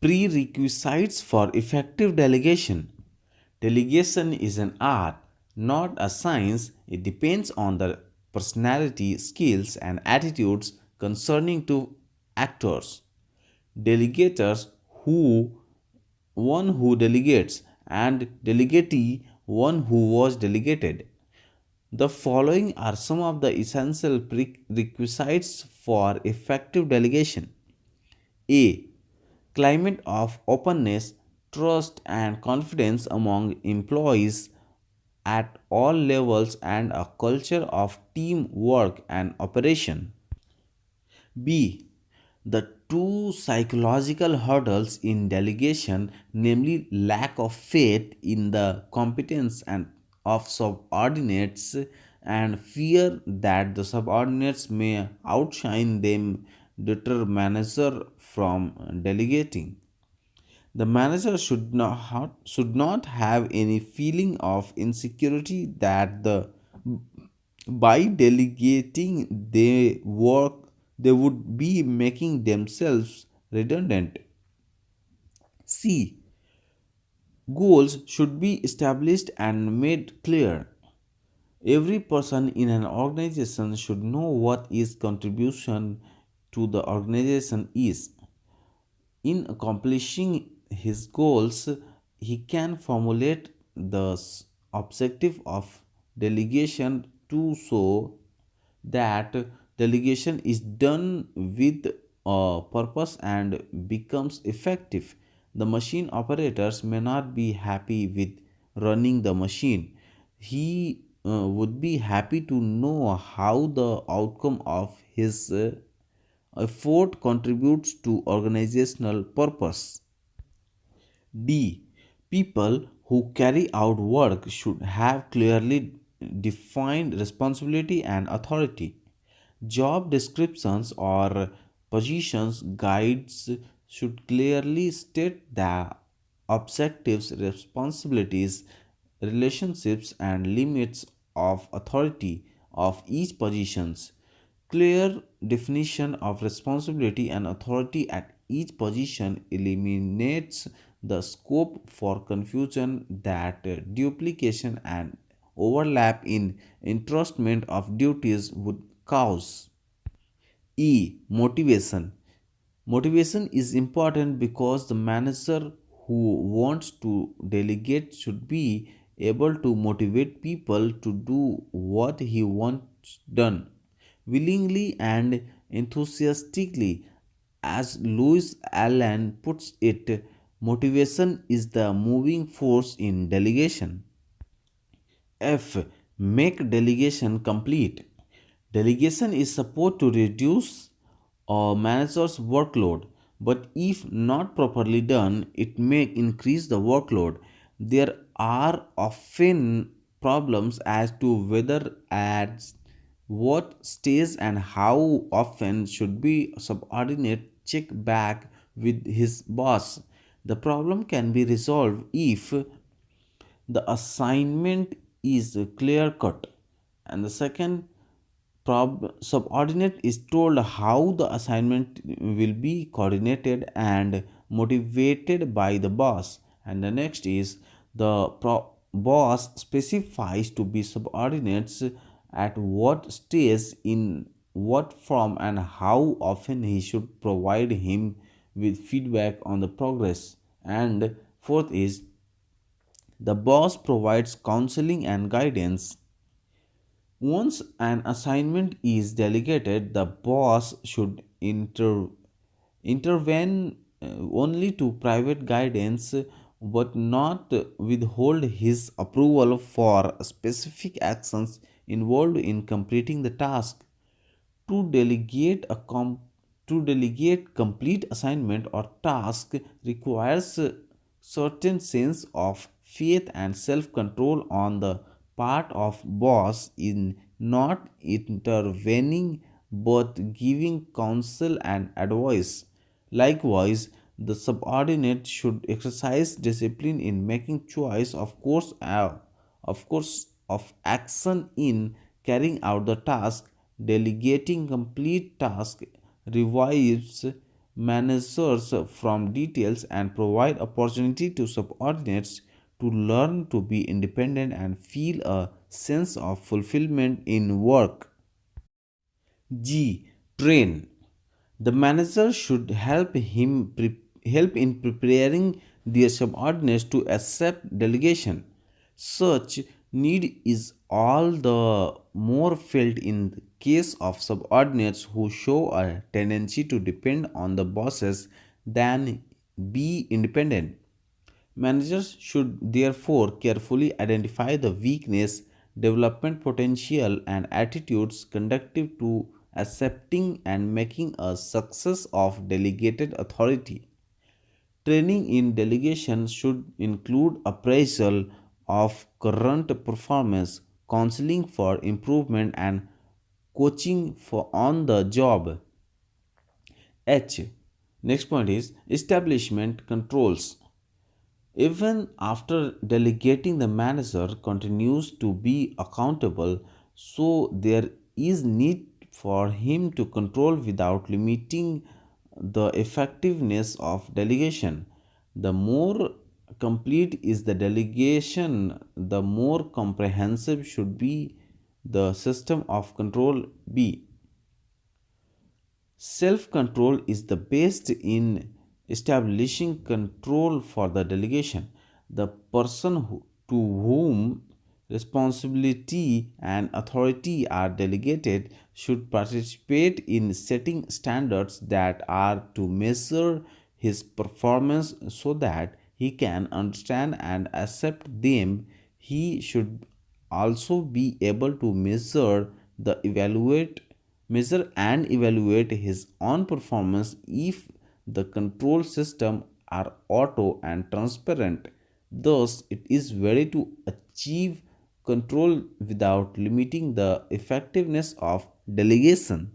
Prerequisites for effective delegation. Delegation is an art, not a science. It depends on the personality, skills, and attitudes concerning to actors. Delegators who one who delegates and delegatee one who was delegated. The following are some of the essential prerequisites for effective delegation. A. Climate of openness, trust, and confidence among employees at all levels and a culture of teamwork and operation. B. The two psychological hurdles in delegation, namely lack of faith in the competence and of subordinates and fear that the subordinates may outshine them, deter manager from delegating. The manager should not have any feeling of insecurity that the by delegating they work they would be making themselves redundant. C. Goals should be established and made clear. Every person in an organization should know what his contribution to the organization is. In accomplishing his goals, he can formulate the objective of delegation to so that delegation is done with a purpose and becomes effective. The machine operators may not be happy with running the machine. He would be happy to know how the outcome of his effort contributes to organizational purpose. D. People who carry out work should have clearly defined responsibility and authority. Job descriptions or positions guides should clearly state the objectives, responsibilities, relationships, and limits of authority of each positions. Clear definition of responsibility and authority at each position eliminates the scope for confusion that duplication and overlap in entrustment of duties would cause. E. Motivation. Motivation is important because the manager who wants to delegate should be able to motivate people to do what he wants done willingly and enthusiastically. As Louis Allen puts it, motivation is the moving force in delegation. F. Make delegation complete. Delegation is supposed to reduce a manager's workload, but if not properly done, it may increase the workload. There are often problems as to whether at what stage and how often should be subordinate check back with his boss. The problem can be resolved if the assignment is clear cut and the second subordinate is told how the assignment will be coordinated and motivated by the boss, and the next is the boss specifies to be subordinates at what stage in what form and how often he should provide him with feedback on the progress. And fourth is the boss provides counseling and guidance. Once an assignment is delegated, the boss should intervene only to private guidance but not withhold his approval for specific actions involved in completing the task. To delegate complete assignment or task requires a certain sense of faith and self-control on the part of boss in not intervening but giving counsel and advice. Likewise, the subordinate should exercise discipline in making choice of action in carrying out the task. Delegating complete task revives managers from details and provide opportunity to subordinates to learn to be independent and feel a sense of fulfillment in work. G. Train. The manager should help in preparing their subordinates to accept delegation. Such need is all the more felt in the case of subordinates who show a tendency to depend on the bosses than be independent. Managers should therefore carefully identify the weakness, development potential, and attitudes conducive to accepting and making a success of delegated authority. Training in delegation should include appraisal of current performance, counseling for improvement, and coaching for on the job. H. Next point is establishment controls. Even after delegating, the manager continues to be accountable, so there is need for him to control without limiting the effectiveness of delegation. The more complete is the delegation, the more comprehensive should be the system of control be. Self control is the best in establishing control for the delegation. The person to whom responsibility and authority are delegated should participate in setting standards that are to measure his performance so that he can understand and accept them. He should also be able to measure and evaluate his own performance if the control system are auto and transparent. Thus it is very to achieve control without limiting the effectiveness of delegation.